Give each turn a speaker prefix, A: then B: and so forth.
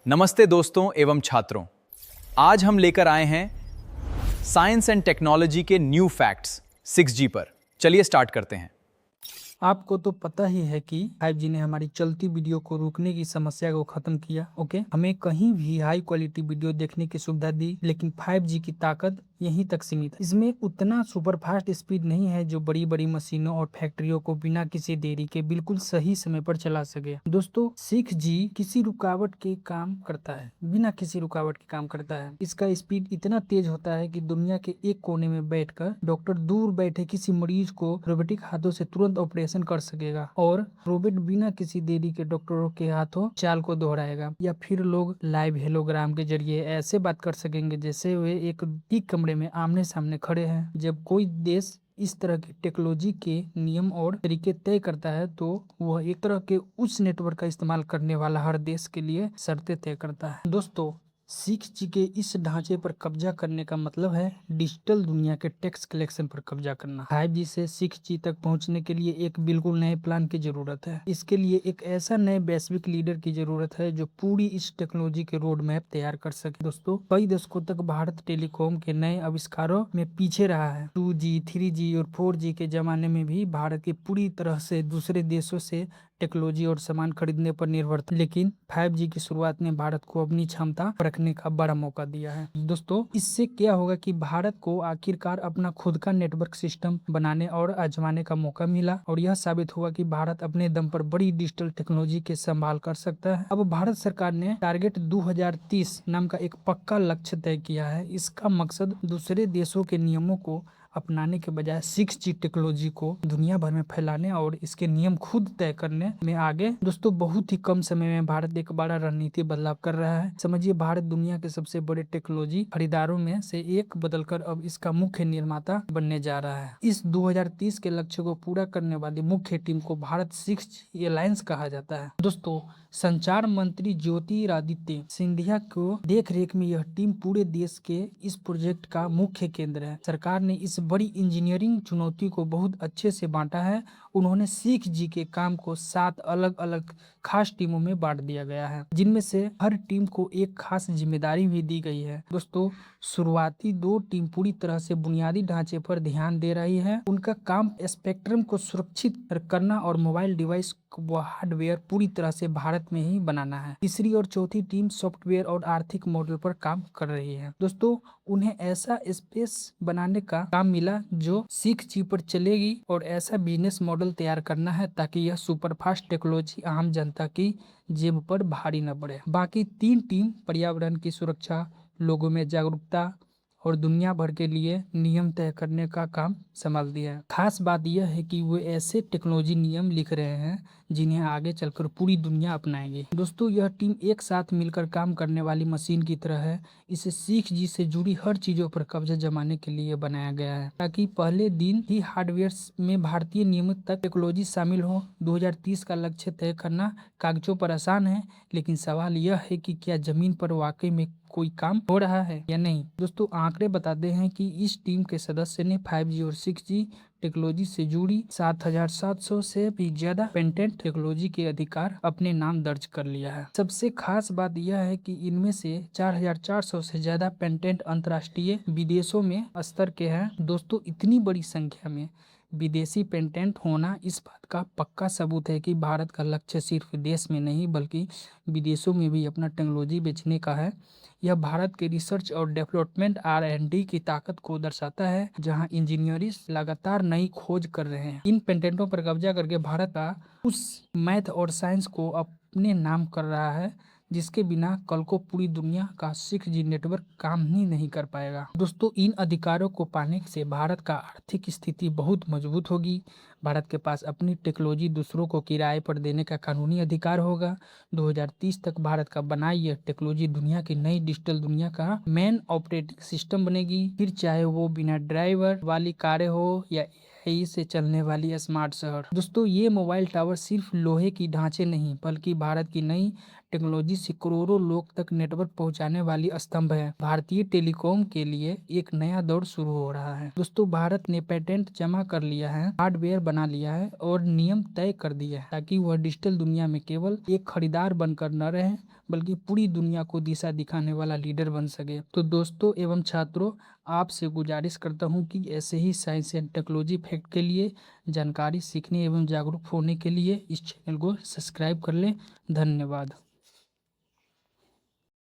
A: नमस्ते दोस्तों एवं छात्रों। आज हम लेकर आए हैं साइंस एंड टेक्नोलॉजी के न्यू फैक्ट्स 6G पर। चलिए स्टार्ट करते हैं।
B: आपको तो पता ही है कि 5G ने हमारी चलती वीडियो को रोकने की समस्या को खत्म किया। ओके, हमें कहीं भी हाई क्वालिटी वीडियो देखने की सुविधा दी, लेकिन 5G की ताकत यहीं तक सीमित है। इसमें उतना सुपर फास्ट स्पीड नहीं है जो बड़ी बड़ी मशीनों और फैक्ट्रियों को बिना किसी देरी के बिल्कुल सही समय पर चला सके। दोस्तों, 6G किसी रुकावट के काम करता है, बिना किसी रुकावट के काम करता है। इसका स्पीड इतना तेज होता है कि दुनिया के एक कोने में बैठकर डॉक्टर दूर बैठे किसी मरीज को रोबोटिक हाथों से तुरंत ऑपरेशन कर सकेगा, और रोबोट बिना किसी देरी के डॉक्टरों के हाथों चाल को दोहराएगा। या फिर लोग लाइव हेलोग्राम के जरिए ऐसे बात कर सकेंगे जैसे वे एक ही कमरे में आमने सामने खड़े हैं। जब कोई देश इस तरह की टेक्नोलॉजी के नियम और तरीके तय करता है तो वह एक तरह के उस नेटवर्क का इस्तेमाल करने वाला हर देश के लिए शर्तें तय करता है। दोस्तों, 6G के इस ढांचे पर कब्जा करने का मतलब है डिजिटल दुनिया के टैक्स कलेक्शन पर कब्जा करना। 5G से 6G तक पहुंचने के लिए एक बिल्कुल नए प्लान की जरूरत है। इसके लिए एक ऐसा नए वैश्विक लीडर की जरूरत है जो पूरी इस टेक्नोलॉजी के रोड मैप तैयार कर सके। दोस्तों, कई दशकों तक भारत टेलीकॉम के नए आविष्कारों में पीछे रहा है। 2G, 3G और 4G के जमाने में भी भारत की पूरी तरह से दूसरे देशों से टेक्नोलॉजी और सामान खरीदने पर निर्भर था, लेकिन 5G की शुरुआत ने भारत को अपनी क्षमता परखने का बड़ा मौका दिया है। दोस्तों, इससे क्या होगा कि भारत को आखिरकार अपना खुद का नेटवर्क सिस्टम बनाने और आजमाने का मौका मिला, और यह साबित हुआ कि भारत अपने दम पर बड़ी डिजिटल टेक्नोलॉजी के संभाल कर सकता है। अब भारत सरकार ने टारगेट 2030 नाम का एक पक्का लक्ष्य तय किया है। इसका मकसद दूसरे देशों के नियमों को अपनाने के बजाय 6G टेक्नोलॉजी को दुनिया भर में फैलाने और इसके नियम खुद तय करने में आगे। दोस्तों, बहुत ही कम समय में भारत एक बड़ा रणनीति बदलाव कर रहा है। समझिए, भारत दुनिया के सबसे बड़े टेक्नोलॉजी खरीदारों में से एक बदलकर अब इसका मुख्य निर्माता बनने जा रहा है। इस 2030 के लक्ष्य को पूरा करने वाली मुख्य टीम को भारत 6G एलायंस कहा जाता है। दोस्तों, संचार मंत्री ज्योतिरादित्य सिंधिया को देख रेख में यह टीम पूरे देश के इस प्रोजेक्ट का मुख्य केंद्र है। सरकार ने इस बड़ी इंजीनियरिंग चुनौती को बहुत अच्छे से बांटा है। उन्होंने 6G के काम को 7 अलग अलग खास टीमों में बांट दिया गया है, जिनमें से हर टीम को एक खास जिम्मेदारी भी दी गई है। दोस्तों, शुरुआती 2 टीम पूरी तरह से बुनियादी ढांचे पर ध्यान दे रही है। उनका काम स्पेक्ट्रम को सुरक्षित करना और मोबाइल डिवाइस व हार्डवेयर पूरी तरह से भारत में ही बनाना है। तीसरी और चौथी टीम सॉफ्टवेयर और आर्थिक मॉडल पर काम कर रही है। दोस्तों, उन्हें ऐसा स्पेस बनाने का काम मिला जो 6G पर चलेगी, और ऐसा बिजनेस मॉडल तैयार करना है ताकि यह सुपरफास्ट टेक्नोलॉजी आम जनता की जेब पर भारी न पड़े। बाकी 3 टीम पर्यावरण की सुरक्षा, लोगों में जागरूकता और दुनिया भर के लिए नियम तय करने का काम संभाल दिया है। खास बात यह है कि वो ऐसे टेक्नोलॉजी नियम लिख रहे हैं जिन्हें आगे चलकर पूरी दुनिया अपनाएगी। दोस्तों, यह टीम एक साथ मिलकर काम करने वाली मशीन की तरह है। इसे 6G से जुड़ी हर चीजों पर कब्जा जमाने के लिए बनाया गया है, ताकि पहले दिन ही हार्डवेयर में भारतीय नियमित तक टेक्नोलॉजी शामिल हो। 2030 का लक्ष्य तय करना कागजों पर आसान है, लेकिन सवाल यह है कि क्या जमीन पर वाकई में कोई काम हो रहा है या नहीं। दोस्तों, आंकड़े बताते हैं कि इस टीम के सदस्य ने 5G और 6G टेक्नोलॉजी से जुड़ी 7,700 से भी ज्यादा पेटेंट टेक्नोलॉजी के अधिकार अपने नाम दर्ज कर लिया है। सबसे खास बात यह है कि इनमें से 4,400 से ज्यादा पेटेंट अंतर्राष्ट्रीय विदेशों में स्तर के हैं। दोस्तों, इतनी बड़ी संख्या में विदेशी पेटेंट होना इस बात का पक्का सबूत है कि भारत का लक्ष्य सिर्फ देश में नहीं बल्कि विदेशों में भी अपना टेक्नोलॉजी बेचने का है। यह भारत के रिसर्च और डेवलपमेंट R&D की ताकत को दर्शाता है, जहां इंजीनियर्स लगातार नई खोज कर रहे हैं। इन पेटेंटों पर कब्जा करके भारत का उस मैथ और साइंस को अपने नाम कर रहा है जिसके बिना कल को पूरी दुनिया का 6G नेटवर्क काम ही नहीं कर पाएगा। दोस्तों, इन अधिकारों को पाने से भारत का आर्थिक स्थिति बहुत मजबूत होगी। भारत के पास अपनी टेक्नोलॉजी दूसरों को किराए पर देने का कानूनी अधिकार होगा। 2030 तक भारत का बनाई यह टेक्नोलॉजी दुनिया की नई डिजिटल दुनिया का मेन ऑपरेटिंग सिस्टम बनेगी, फिर चाहे वो बिना ड्राइवर वाली कारें हो या AI से चलने वाली स्मार्ट शहर। दोस्तों, ये मोबाइल टावर सिर्फ लोहे की ढांचे नहीं बल्कि भारत की नई टेक्नोलॉजी से करोड़ों लोग तक नेटवर्क पहुंचाने वाली स्तंभ है। भारतीय टेलीकॉम के लिए एक नया दौर शुरू हो रहा है। दोस्तों, भारत ने पेटेंट जमा कर लिया है, हार्डवेयर बना लिया है और नियम तय कर दिया है ताकि वह डिजिटल दुनिया में केवल एक खरीदार बनकर न रहे बल्कि पूरी दुनिया को दिशा दिखाने वाला लीडर बन सके। तो दोस्तों एवं छात्रों, आपसे गुजारिश करता हूं कि ऐसे ही साइंस एंड टेक्नोलॉजी फैक्ट के लिए जानकारी सीखने एवं जागरूक होने के लिए इस चैनल को सब्सक्राइब कर लें। धन्यवाद।